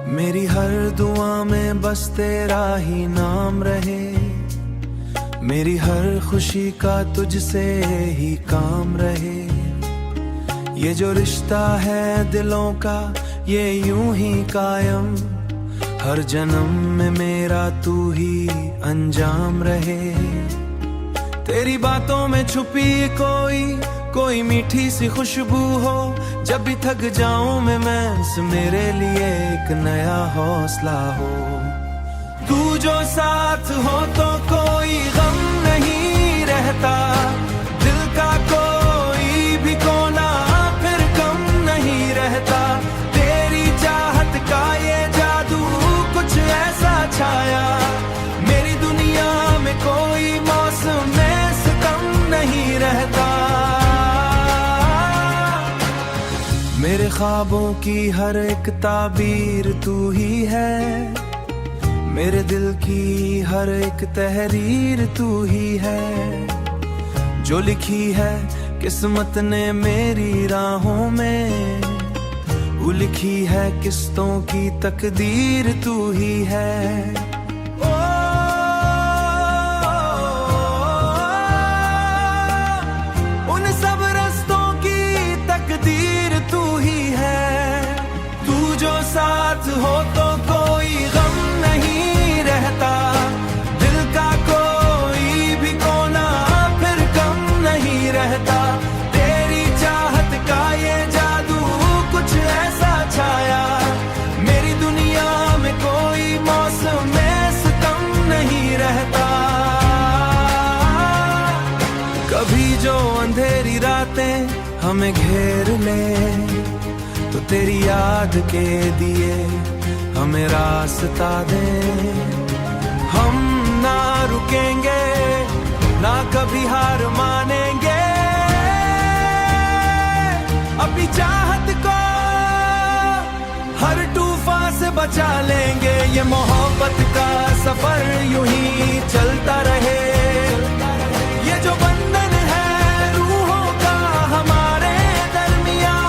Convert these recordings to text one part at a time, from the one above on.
मेरी हर दुआ में बस तेरा ही नाम रहे, मेरी हर खुशी का तुझसे ही काम रहे। ये जो रिश्ता है दिलों का ये यूं ही कायम, हर जन्म में मेरा तू ही अंजाम रहे। तेरी बातों में छुपी कोई मीठी सी खुशबू हो, जब भी थक जाऊं मैं मेरे लिए एक नया हौसला हो। तू जो साथ हो तो कोई गम नहीं रहता, दिल का कोई भी कोना फिर कम नहीं रहता। तेरी चाहत का ये जादू कुछ ऐसा छाया, मेरी दुनिया में कोई मौसम में सितम नहीं रहता। मेरे ख्वाबों की हर एक ताबीर तू ही है, मेरे दिल की हर एक तहरीर तू ही है। जो लिखी है किस्मत ने मेरी राहों में, वो लिखी है किस्तों की तकदीर तू ही है। उन सब रास्तों की तकदीर तू ही है। तू जो साथ हो तो कोई गम नहीं रहता, दिल का कोई भी कोना फिर कम नहीं रहता। तेरी चाहत का ये जादू कुछ ऐसा छाया, मेरी दुनिया में कोई मौसम में सितम नहीं रहता। कभी जो अंधेरी रातें हमें घेर ले, तो तेरी याद के दिए हमें रास्ता दे। हम ना रुकेंगे ना कभी हार मानेंगे, अपनी चाहत को हर तूफान से बचा लेंगे। ये मोहब्बत का सफर यूं ही चलता रहे, ये जो बंधन है रूहों का हमारे दरमियां,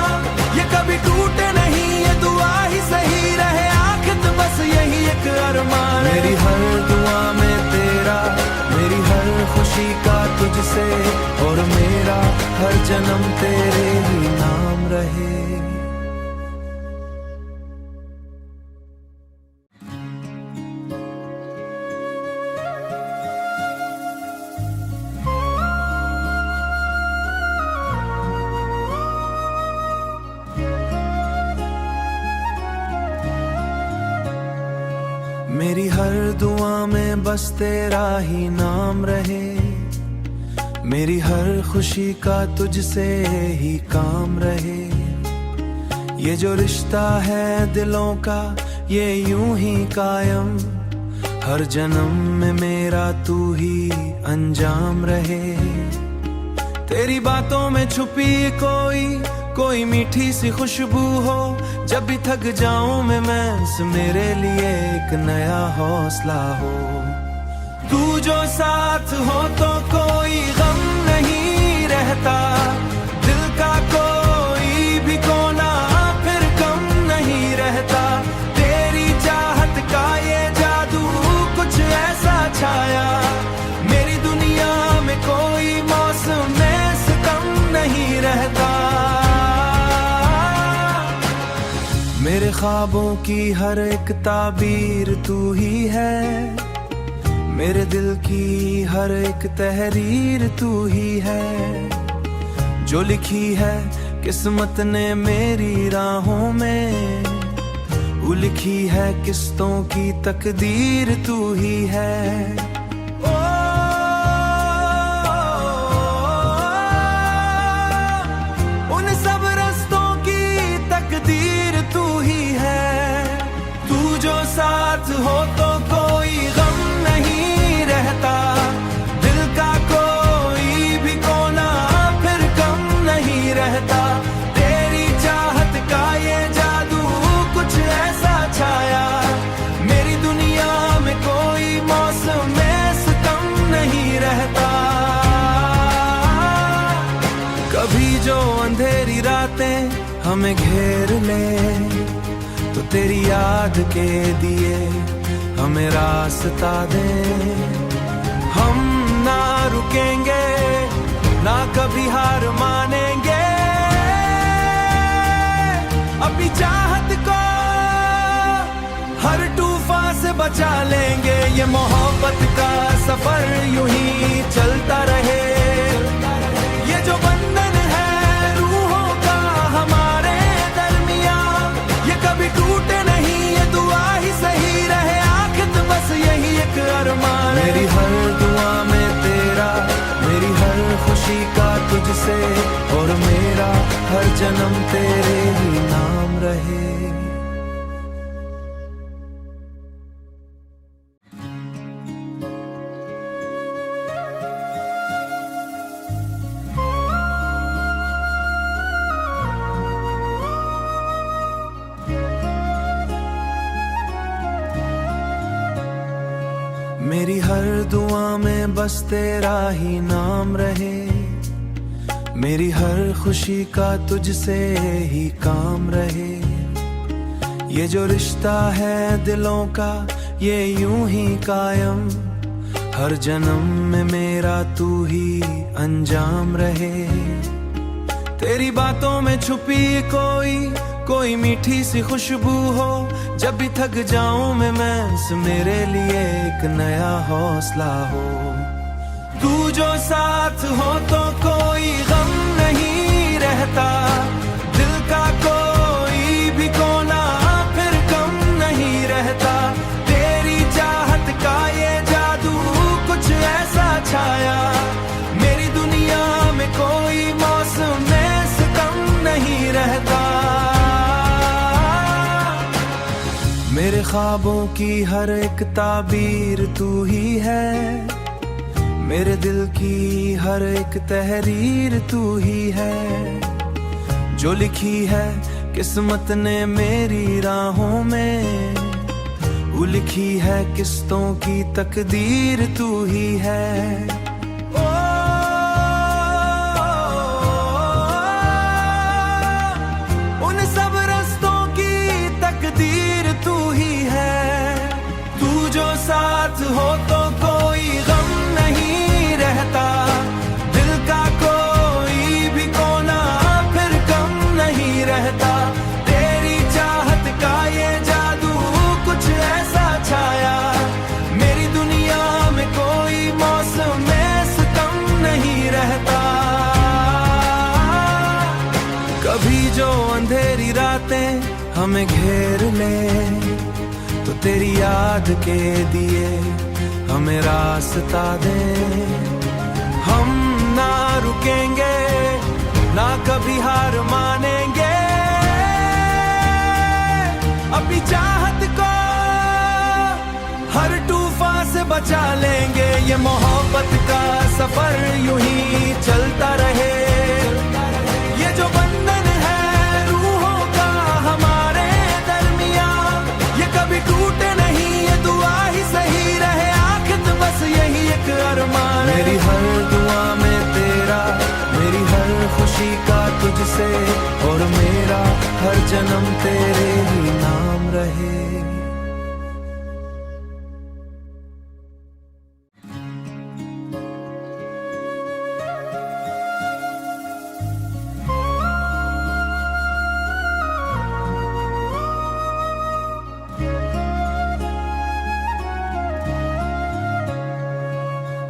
ये कभी टूटे नहीं, ये दुआ ही सही रहे आखिर बस यही एक अरमान। मेरी हर दुआ में तेरा, मेरी हर खुशी का तुझसे, और मेरा हर जन्म तेरे ही नाम रहे। मेरी हर दुआ में बस तेरा ही नाम रहे, मेरी हर खुशी का तुझसे ही काम रहे। ये जो रिश्ता है दिलों का ये यूं ही कायम, हर जन्म में मेरा तू ही अंजाम रहे। तेरी बातों में छुपी कोई मीठी सी खुशबू हो, जब भी थक जाऊं मैं मेरे लिए एक नया हौसला हो। तू जो साथ हो तो कोई गम नहीं रहता, दिल का कोई भी कोना फिर कम नहीं रहता। तेरी चाहत का ये जादू कुछ ऐसा छाया, मेरी दुनिया में कोई मौसम में सितम नहीं रहता। मेरे ख्वाबों की हर एक ताबीर तू ही है, मेरे दिल की हर एक तहरीर तू ही है। जो लिखी है किस्मत ने मेरी राहों में, वो लिखी है किस्तों की तकदीर तू ही है। उन सब रास्तों की तकदीर तू ही है। तू जो साथ हो तो कोई गम नहीं रहता, दिल का कोई भी कोना फिर कम नहीं रहता। तेरी चाहत का ये जादू कुछ ऐसा छाया, मेरी दुनिया में कोई मौसम में सितम नहीं रहता। कभी जो अंधेरी रातें हमें घेर ले, तो तेरी याद के दिए हमें रास्ता दे। हम ना रुकेंगे ना कभी हार मानेंगे, अपनी चाहत को हर तूफान से बचा लेंगे। ये मोहब्बत का सफर यूं ही चलता रहे, ये जो बंधन है रूहों का हमारे दरमियान, ये कभी टूटे नहीं, ये दुआ ही सही रहे आखिर बस यही एक अरमान। मेरी हर दुआ में तेरा, मेरी हर खुशी का तुझसे, और मेरा हर जन्म तेरे ही नाम रहे। मेरी हर दुआ में बस तेरा ही नाम रहे, मेरी हर खुशी का तुझसे ही काम रहे। ये जो रिश्ता है दिलों का ये यूं ही कायम, हर जन्म में मेरा तू ही अंजाम रहे। तेरी बातों में छुपी कोई मीठी सी खुशबू हो, जब भी थक जाऊं मैं मेरे लिए एक नया हौसला हो। तू जो साथ हो तो कोई गम नहीं रहता, दिल का कोई भी कोना फिर कम नहीं रहता। तेरी चाहत का ये जादू कुछ ऐसा छाया, मेरी दुनिया में कोई मौसम में सितम नहीं रहता। मेरे ख्वाबों की हर एक ताबीर तू ही है, मेरे दिल की हर एक तहरीर तू ही है। जो लिखी है किस्मत ने मेरी राहों में, वो लिखी है किस्तों की तकदीर तू ही है। उन सब रस्तों की तकदीर तू ही है। तू जो साथ हो तो कोई गम नहीं रहता, दिल का कोई भी कोना फिर कम नहीं रहता। तेरी चाहत का ये जादू कुछ ऐसा छाया, मेरी दुनिया में कोई मौसम में सितम नहीं रहता। कभी जो अंधेरी रातें हमें घेर ले, तो तेरी याद के दिए हमें रास्ता दे। हम ना रुकेंगे ना कभी हार मानेंगे, अपनी चाहत को हर तूफान से बचा लेंगे। ये मोहब्बत का सफर यूं ही चलता रहे, ये जो बंधन है रूहों का हमारे दरमियान, ये कभी टूटे नहीं, ये दुआ ही सही रहे आखिर बस यही एक अरमान। मेरी हर दुआ में तेरा, मेरी हर खुशी का तुझसे, और मेरा हर जन्म तेरे ही नाम रहे।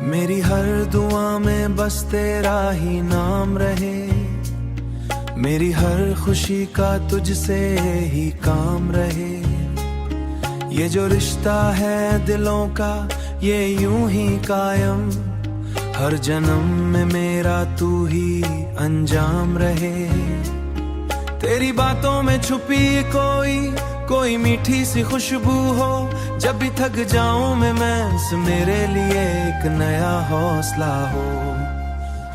मेरी हर दुआ में बस तेरा ही नाम रहे, मेरी हर खुशी का तुझसे ही काम रहे। ये जो रिश्ता है दिलों का ये यूं ही कायम, हर जन्म में मेरा तू ही अंजाम रहे। तेरी बातों में छुपी कोई मीठी सी खुशबू हो, जब भी थक जाऊं मैं मेरे लिए एक नया हौसला हो।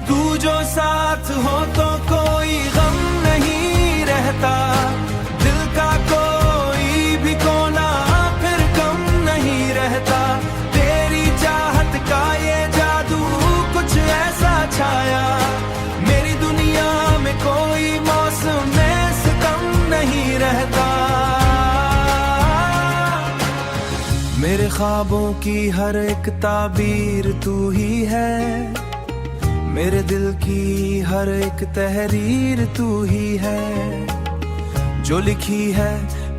तू जो साथ हो तो कोई गम नहीं रहता, दिल का कोई भी कोना फिर कम नहीं रहता। तेरी चाहत का ये जादू कुछ ऐसा छाया, मेरी दुनिया में कोई मौसम में सितम नहीं रहता। मेरे ख्वाबों की हर एक ताबीर तू ही है, मेरे दिल की हर एक तहरीर तू ही है। जो लिखी है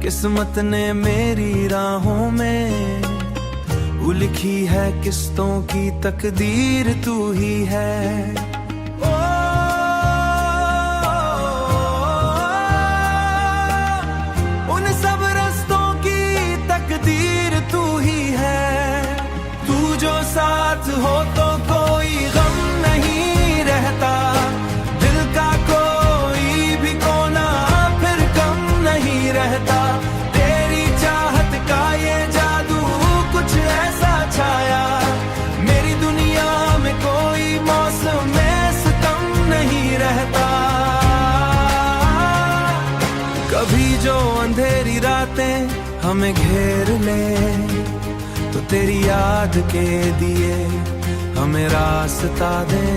किस्मत ने मेरी राहों में, वो लिखी है किस्तों की तकदीर तू ही है। उन सब रस्तों की तकदीर तू ही है। तू जो साथ हो तो कोई गम नहीं रहता, दिल का कोई भी कोना फिर कम नहीं रहता। तेरी चाहत का ये जादू कुछ ऐसा छाया, मेरी दुनिया में कोई मौसम में सितम नहीं रहता। कभी जो अंधेरी रातें हमें घेर ले, तो तेरी याद के दिए हमें रास्ता दे।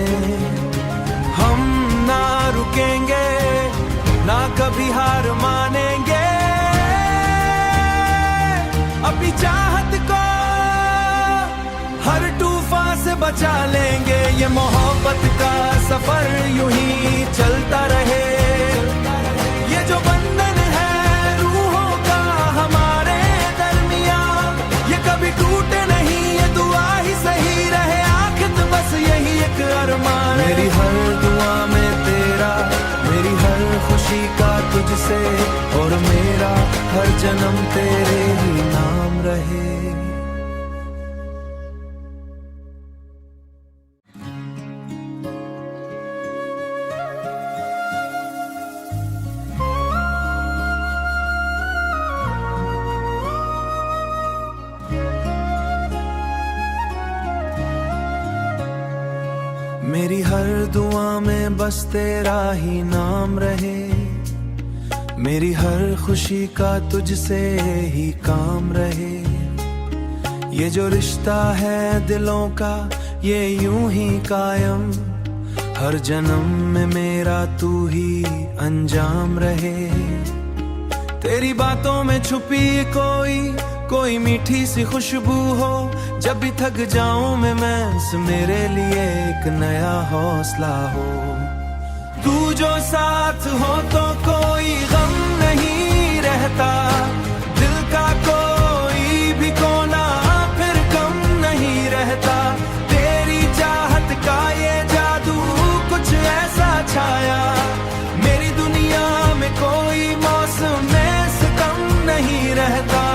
हम ना रुकेंगे, ना कभी हार मानेंगे, अपनी चाहत को हर तूफान से बचा लेंगे। ये मोहब्बत का सफर यूं ही चलता रहे, ये जो बंधन है रूहों का हमारे दरमियां, ये कभी टूटे नहीं, ये दुआ ही सही रहे आखिर बस यही एक अरमान। मेरी हर दुआ में तेरा, मेरी हर खुशी का तुझसे, और मेरा हर जन्म तेरे ही नाम रहे। मेरी हर दुआ में बस तेरा ही नाम रहे, मेरी हर खुशी का तुझसे ही काम रहे। ये जो रिश्ता है दिलों का ये यूं ही कायम, हर जन्म में मेरा तू ही अंजाम रहे। तेरी बातों में छुपी कोई मीठी सी खुशबू हो, जब भी थक जाऊं मैं मेरे लिए एक नया हौसला हो। तू जो साथ हो तो कोई गम नहीं रहता, दिल का कोई भी कोना फिर कम नहीं रहता। तेरी चाहत का ये जादू कुछ ऐसा छाया, मेरी दुनिया में कोई मौसम में सितम नहीं रहता।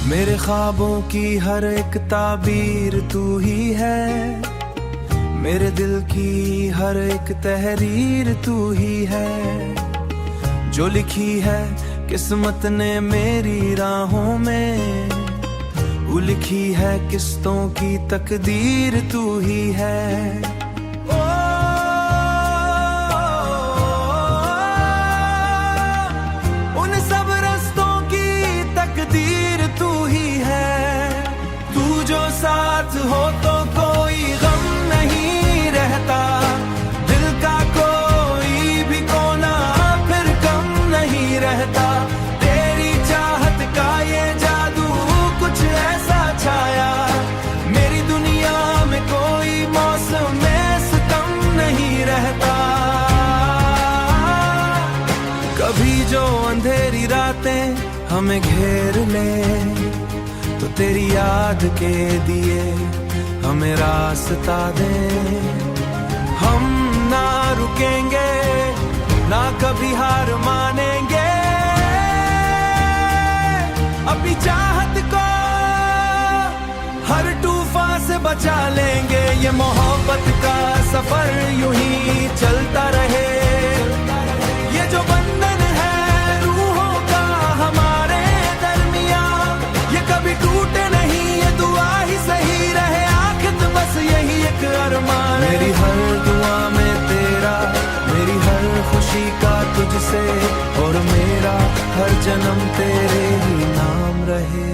मेरे ख्वाबों की हर एक ताबीर तू ही है, मेरे दिल की हर एक तहरीर तू ही है। जो लिखी है किस्मत ने मेरी राहों में, वो लिखी है किस्तों की तकदीर तू ही है। उन सब रस्तों की तकदीर तू ही है। तू जो साथ हो तो कोई गम नहीं रहता, दिल का कोई भी कोना फिर कम नहीं रहता। तेरी चाहत का ये जादू कुछ ऐसा छाया, मेरी दुनिया में कोई मौसम में सितम नहीं रहता। कभी जो अंधेरी रातें हमें घेर ले, तो तेरी याद के दिए हमें रास्ता दे। हम ना रुकेंगे, ना कभी हार मानेंगे, अपनी चाहत को हर तूफान से बचा लेंगे। ये मोहब्बत का सफर यूं ही चलता रहे, ये जो बंधन है रूहों का हमारे दरमियां, ये कभी टूटे नहीं, ये दुआ ही सही रहे आखिर बस यही एक अरमान। मेरी हर दुआ में तेरा, मेरी हर खुशी का तुझसे, और मेरा हर जन्म तेरे ही नाम रहे।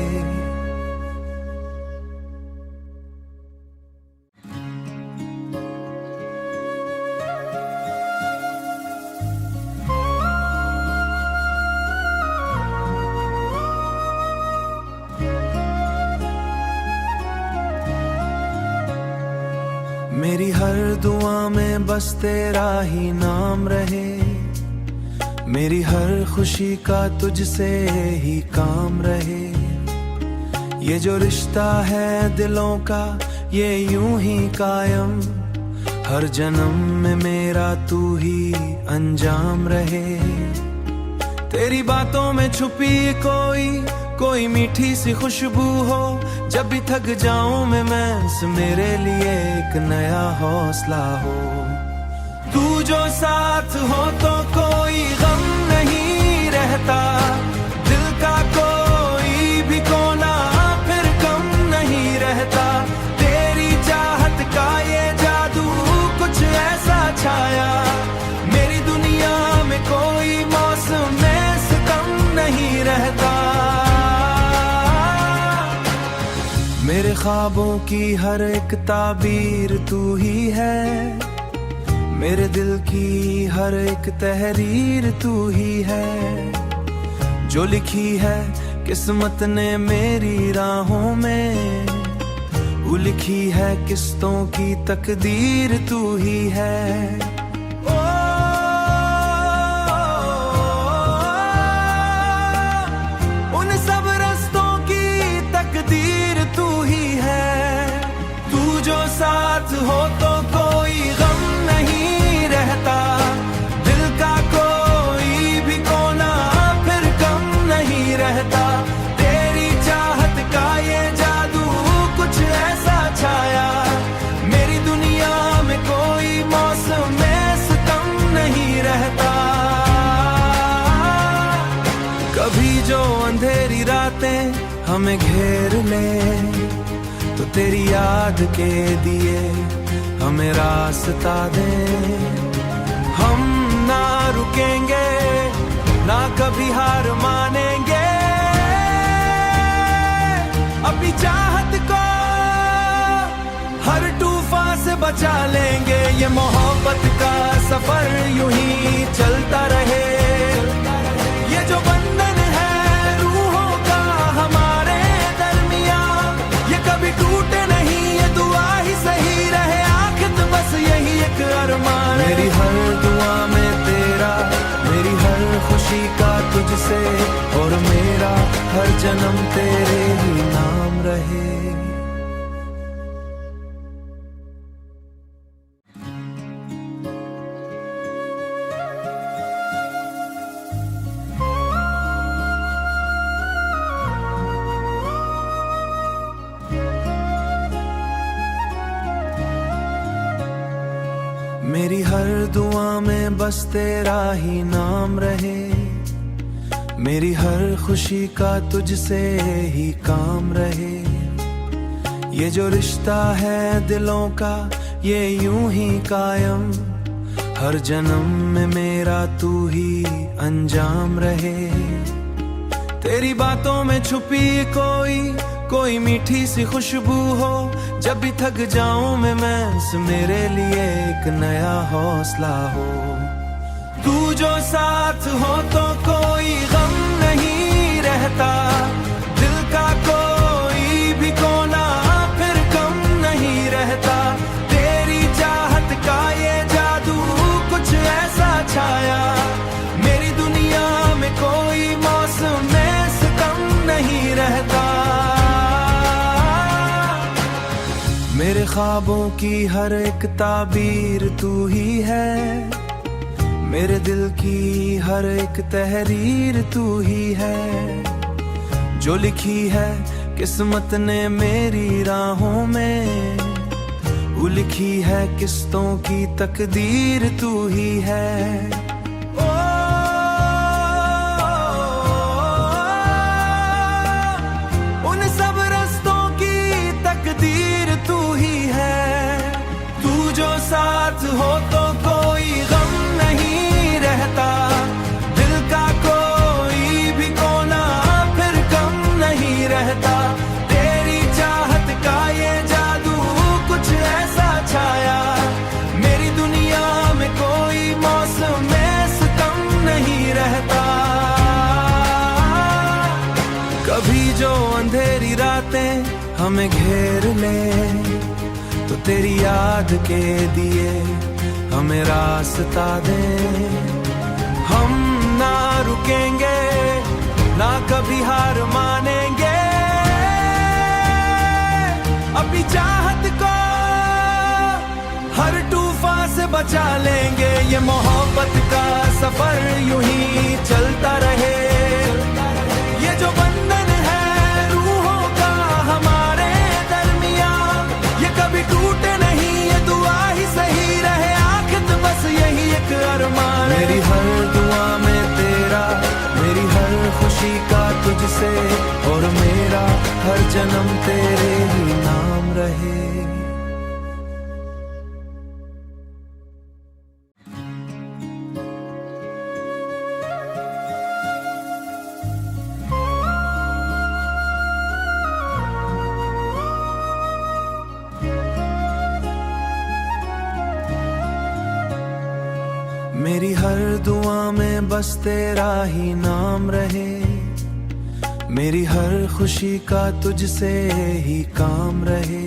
मेरी हर दुआ में बस तेरा ही नाम रहे, मेरी हर खुशी का तुझसे ही काम रहे। ये जो रिश्ता है दिलों का ये यूं ही कायम, हर जन्म में मेरा तू ही अंजाम रहे। तेरी बातों में छुपी कोई मीठी सी खुशबू हो, जब भी थक जाऊं मैं मेरे लिए एक नया हौसला हो। तू जो साथ हो तो कोई गम नहीं रहता, दिल का कोई भी कोना फिर कम नहीं रहता। तेरी चाहत का ये जादू कुछ ऐसा छाया, मेरी दुनिया में कोई मौसम में सितम नहीं रहता। मेरे ख्वाबों की हर एक ताबीर तू ही है, मेरे दिल की हर एक तहरीर तू ही है। जो लिखी है किस्मत ने मेरी राहों में, वो लिखी है किस्तों की तकदीर तू ही है। उन सब रस्तों की तकदीर तू ही है। तू जो साथ हो तो कोई गम नहीं रहता, दिल का कोई भी कोना फिर कम नहीं रहता। तेरी चाहत का ये जादू कुछ ऐसा छाया, मेरी दुनिया में कोई मौसम में सितम नहीं रहता। कभी जो अंधेरी रातें हमें घेर ले, तो तेरी याद के दिए हमें रास्ता दे। हम ना रुकेंगे ना कभी हार मानेंगे, अपनी चाहत को हर तूफान से बचा लेंगे। ये मोहब्बत का सफर यूं ही चलता रहे, ये जो बंधन है रूहों का हमारे दरमियान, ये कभी टूटे नहीं, ये दुआ ही सही रहे आखिर बस यही एक अरमान। मेरी हर दुआ में तेरा, मेरी हर खुशी का तुझसे, और मेरा हर जन्म तेरे ही नाम रहे। मेरी हर दुआ में बस तेरा ही नाम रहे, मेरी हर खुशी का तुझसे ही काम रहे। ये जो रिश्ता है दिलों का ये यूं ही कायम, हर जन्म में मेरा तू ही अंजाम रहे। तेरी बातों में छुपी कोई मीठी सी खुशबू हो, जब भी थक जाऊं मैं मेरे लिए एक नया हौसला हो। तू जो साथ हो तो कोई गम नहीं रहता, दिल का कोई भी कोना फिर कम नहीं रहता। तेरी चाहत का ये जादू कुछ ऐसा छाया, मेरी दुनिया में कोई मौसम में सितम नहीं रहता। मेरे ख्वाबों की हर एक ताबीर तू ही है, मेरे दिल की हर एक तहरीर तू ही है। जो लिखी है किस्मत ने मेरी राहों में, वो लिखी है किस्तों की तकदीर तू ही है। उन सब रस्तों की तकदीर तू ही है। तू जो साथ हो तो कोई गम नहीं रहता, दिल का कोई भी कोना फिर कम नहीं रहता। तेरी चाहत का ये जादू कुछ ऐसा छाया, मेरी दुनिया में कोई मौसम में सितम नहीं रहता। कभी जो अंधेरी रातें हमें घेर ले, तो तेरी याद के दिए हमें रास्ता दे। हम ना रुकेंगे ना कभी हार मानेंगे, अपनी चाहत को हर तूफान से बचा लेंगे। ये मोहब्बत का सफर यूं ही चलता रहे। ये जो बंधन है रूहों का हमारे दरमियान, ये कभी टूटे नहीं, ये दुआ ही सही रहे आखिर बस यही एक अरमान। मेरी हर दुआ में तेरा, मेरी हर खुशी का तुझसे, और मेरा हर जन्म तेरे ही नाम रहे। मेरी हर दुआ में बस तेरा ही नाम रहे। मेरी हर खुशी का तुझसे ही काम रहे।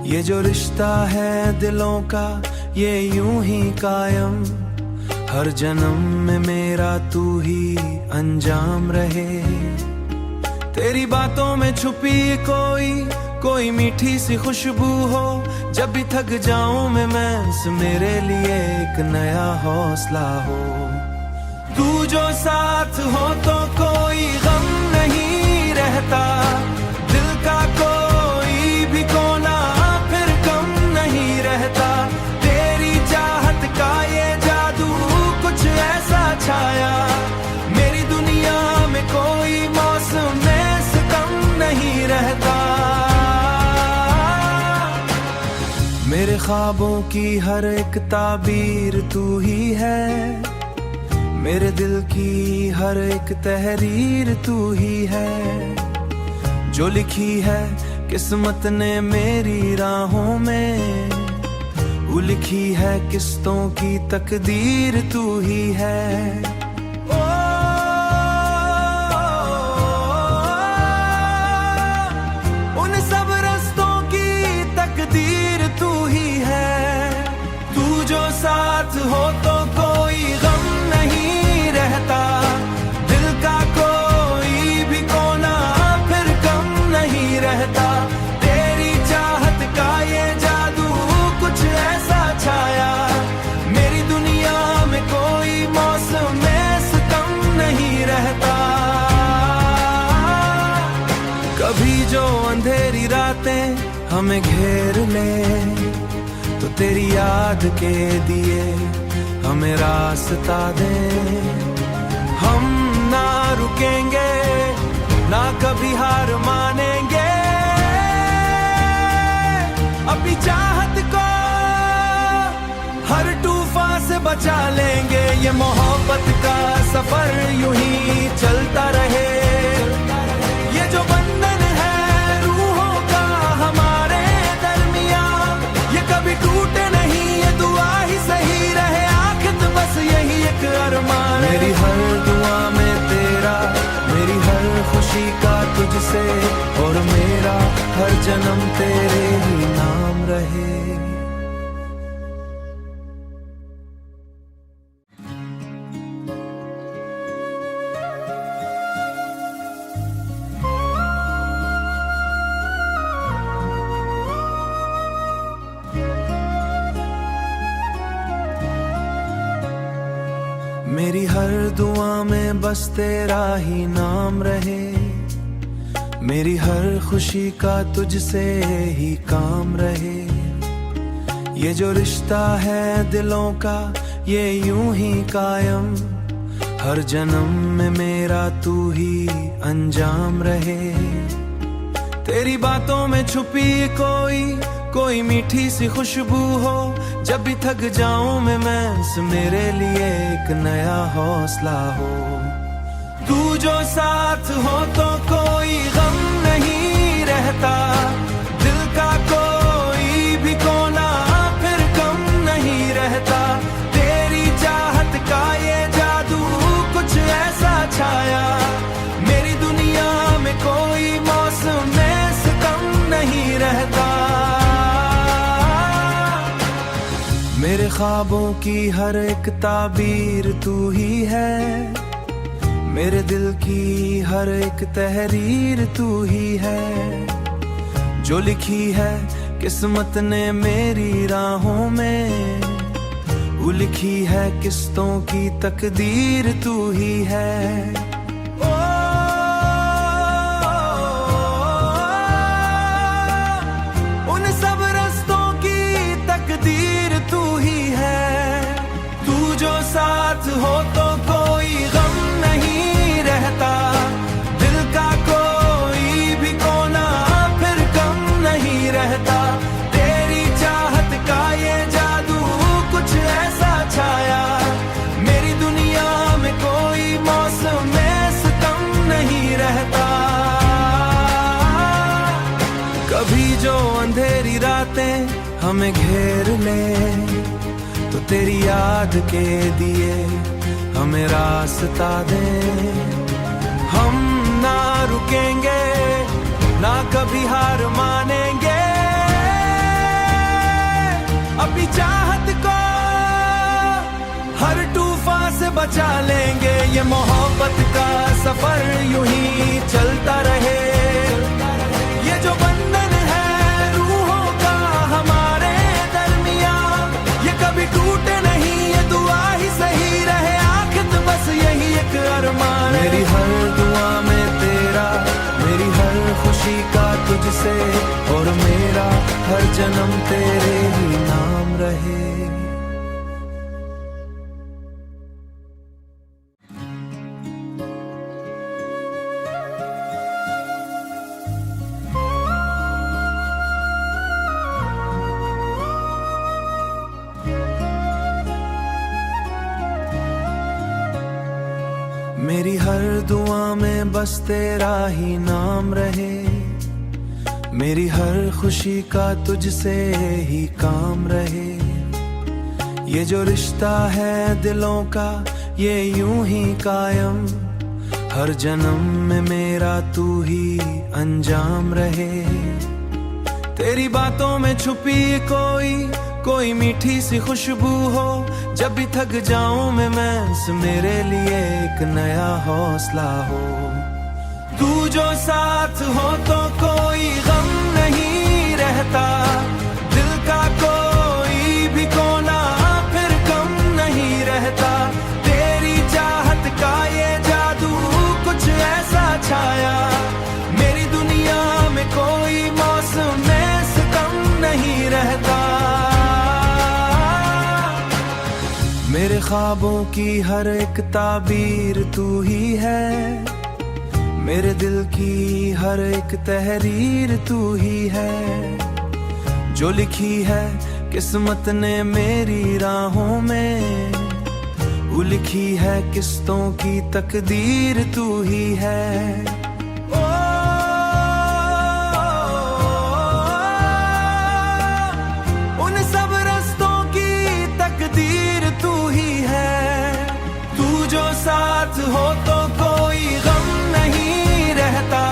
ये जो रिश्ता है दिलों का ये यूं ही कायम, हर जन्म में मेरा तू ही अंजाम रहे। तेरी बातों में छुपी कोई मीठी सी खुशबू हो, जब भी थक जाऊं मैं मेरे लिए एक नया हौसला हो। तू जो साथ हो तो कोई गम नहीं रहता, दिल का कोई भी कोना फिर कम नहीं रहता। तेरी चाहत का ये जादू कुछ ऐसा छाया, मेरी दुनिया में कोई मौसम में सितम नहीं रहता। मेरे ख्वाबों की हर एक ताबीर तू ही है, मेरे दिल की हर एक तहरीर तू ही है। जो लिखी है किस्मत ने मेरी राहों में, वो लिखी है किस्तों की तकदीर तू ही है। उन सब रस्तों की तकदीर तू ही है। तू जो साथ हो तो कोई गम नहीं रहता, दिल का कोई भी कोना फिर कम नहीं रहता। तेरी चाहत का ये जादू कुछ ऐसा छाया, मेरी दुनिया में कोई मौसम में सितम नहीं रहता। कभी जो अंधेरी रातें हमें घेर ले, तो तेरी याद के दिए हमें रास्ता दे। हम ना रुकेंगे ना कभी हार मानेंगे, अपनी चाहत को हर तूफान से बचा लेंगे। ये मोहब्बत का सफर यूं ही चलता रहे। ये जो बंधन है रूहों का हमारे दरमियान, ये कभी टूटे नहीं, ये दुआ ही सही रहे आखिर बस यही एक अरमान। मेरी हर दुआ में तेरा, मेरी हर खुशी का तुझसे, और मेरा हर जन्म तेरे ही नाम रहे। मेरी हर दुआ में बस तेरा ही नाम रहे। मेरी हर खुशी का तुझसे ही काम रहे। ये जो रिश्ता है दिलों का ये यूं ही कायम, हर जन्म में मेरा तू ही अंजाम रहे। तेरी बातों में छुपी कोई मीठी सी खुशबू हो, जब भी थक जाऊं मैं मेरे लिए एक नया हौसला हो। तू जो साथ हो तो कोई गम नहीं रहता, दिल का कोई भी कोना फिर कम नहीं रहता। तेरी चाहत का ये जादू कुछ ऐसा छाया, मेरी दुनिया में कोई मौसम में सितम नहीं रहता। ख्वाबों की हर एक ताबीर तू ही है, मेरे दिल की हर एक तहरीर तू ही है। जो लिखी है किस्मत ने मेरी राहों में, वो लिखी है किस्तों की तकदीर तू ही है। उन सब रस्तों की तकदीर तू ही है। तू जो साथ हो तो कोई गम नहीं रहता, दिल का कोई भी कोना फिर कम नहीं रहता। तेरी चाहत का ये जादू कुछ ऐसा छाया, मेरी दुनिया में कोई मौसम में सितम नहीं रहता। कभी जो अंधेरी रातें हमें घेर ले, तो तेरी याद के दिए हमें रास्ता दे। हम ना रुकेंगे ना कभी हार मानेंगे, अपनी चाहत को हर तूफान से बचा लेंगे। ये मोहब्बत का सफर यूं ही चलता रहे, ये जो बंधन है रूहों का हमारे दरमियां, ये कभी टूटे नहीं, ये दुआ ही सही रहे आखिर बस यही एक अरमान। मेरी हर दुआ में तेरा, मेरी हर खुशी का तुझसे, और मेरा हर जन्म तेरे ही नाम रहे। मेरी हर दुआ में बस तेरा ही नाम रहे, मेरी हर खुशी का तुझसे ही काम रहे। ये जो रिश्ता है दिलों का ये यूं ही कायम, हर जन्म में मेरा तू ही अंजाम रहे। तेरी बातों में छुपी कोई मीठी सी खुशबू हो, जब भी थक जाऊं मैं मेरे लिए एक नया हौसला हो। तू जो साथ हो तो कोई गम नहीं रहता, दिल का कोई भी कोना फिर कम नहीं रहता। तेरी चाहत का ये जादू कुछ ऐसा छाया, मेरी दुनिया में कोई मौसम में सितम नहीं रहता। मेरे ख्वाबों की हर एक ताबीर तू ही है, मेरे दिल की हर एक तहरीर तू ही है। जो लिखी है किस्मत ने मेरी राहों में, वो लिखी है किस्तों की तकदीर तू ही है। उन सब रस्तों की तकदीर तू ही है। तू जो साथ हो तो कोई गम नहीं रहता,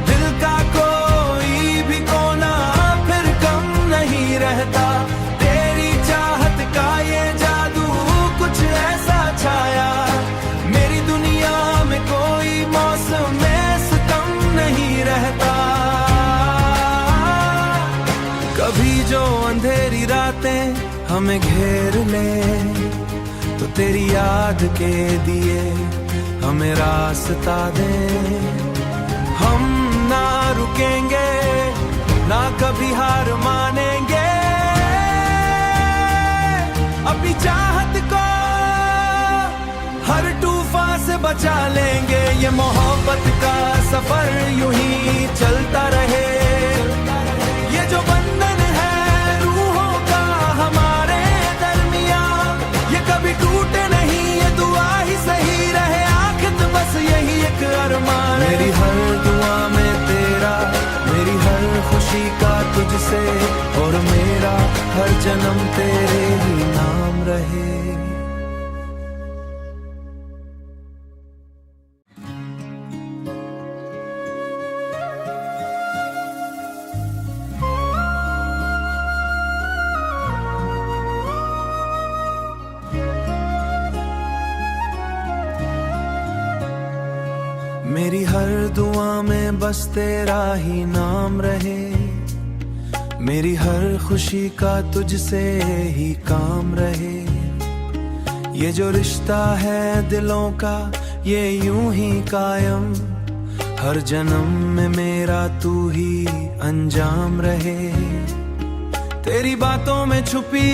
दिल का कोई भी कोना फिर कम नहीं रहता। तेरी चाहत का ये जादू कुछ ऐसा छाया, मेरी दुनिया में कोई मौसम में सितम नहीं रहता। कभी जो अंधेरी रातें हमें घेर ले, तो तेरी याद के दिए हमें रास्ता दे। हम ना रुकेंगे ना कभी हार मानेंगे, अपनी चाहत को हर तूफान से बचा लेंगे। ये मोहब्बत का सफर यूं ही चलता रहे, ये जो बंधन है रूहों का हमारे दरमियां, ये कभी टूटे नहीं, ये दुआ ही सही रहे आखिर बस यही एक अरमान। मेरी हर दुआ में तेरा, मेरी हर खुशी का तुझसे, और मेरा हर जन्म तेरे ही नाम रहे। मेरी हर दुआ में बस तेरा ही नाम रहे, मेरी हर खुशी का तुझसे ही काम रहे। ये जो रिश्ता है दिलों का ये यूं ही कायम, हर जन्म में मेरा तू ही अंजाम रहे। तेरी बातों में छुपी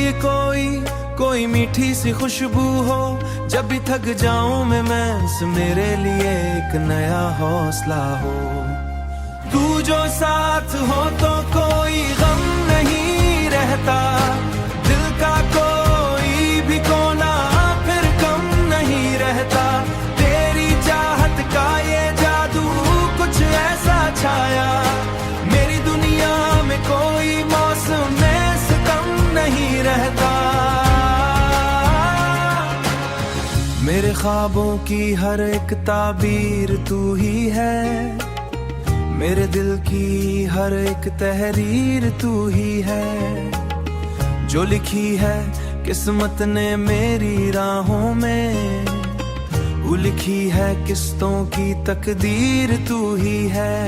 कोई मीठी सी खुशबू हो, जब भी थक जाऊं मैं मेरे लिए एक नया हौसला हो। तू जो साथ हो तो कोई गम नहीं रहता, दिल का कोई भी कोना फिर कम नहीं रहता। तेरी चाहत का ये जादू कुछ ऐसा छाया, मेरी दुनिया में कोई मौसम में सितम नहीं रहता। मेरे ख्वाबों की हर एक ताबीर तू ही है, मेरे दिल की हर एक तहरीर तू ही है। जो लिखी है किस्मत ने मेरी राहों में, वो लिखी है किस्तों की तकदीर तू ही है।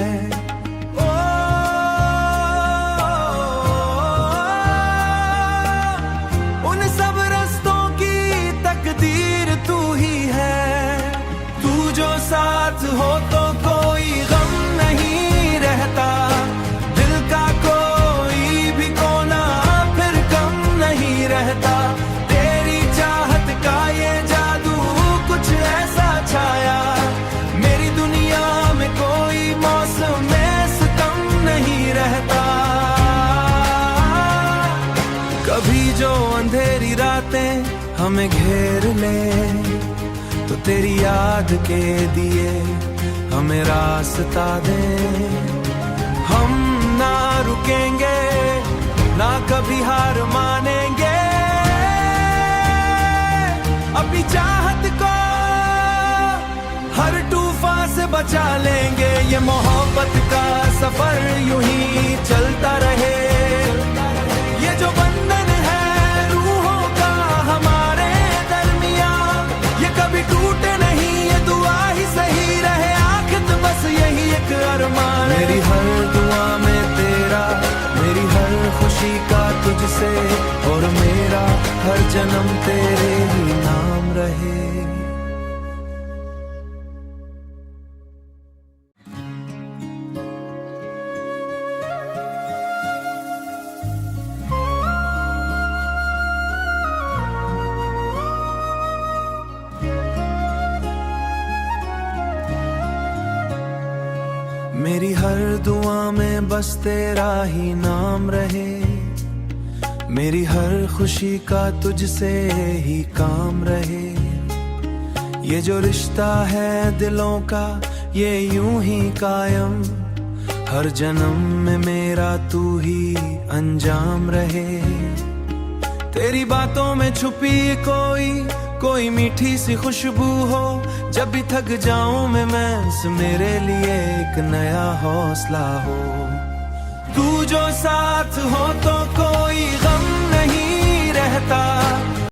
उन सब रस्तों की तकदीर तू ही है। तू जो साथ हो तो कोई गम नहीं रहता, दिल का कोई भी कोना फिर कम नहीं रहता। तेरी चाहत का ये जादू कुछ ऐसा छाया, मेरी दुनिया में कोई मौसम में सितम नहीं रहता। कभी जो अंधेरी रातें हमें घेर ले, तो तेरी याद के दिए हमें रास्ता दे। हम ना रुकेंगे ना कभी हार मानेंगे, अपनी चाहत को हर तूफान से बचा लेंगे। ये मोहब्बत का सफर यूं ही चलता रहे, ये जो बंधन है रूहों का हमारे दरमियां, ये कभी टूटे नहीं, ये दुआ ही सही रहे आखिर बस यही एक अरमान। मेरी हर दुआ में तेरा, मेरी हर खुशी का तुझसे, और मेरा हर जन्म तेरे ही नाम रहे। मेरी हर दुआ में बस तेरा ही नाम रहे, मेरी हर खुशी का तुझसे ही काम रहे। ये जो रिश्ता है दिलों का ये यूं ही कायम, हर जन्म में मेरा तू ही अंजाम रहे। तेरी बातों में छुपी कोई मीठी सी खुशबू हो, जब भी थक जाऊं मैं मेरे लिए एक नया हौसला हो। तू जो साथ हो तो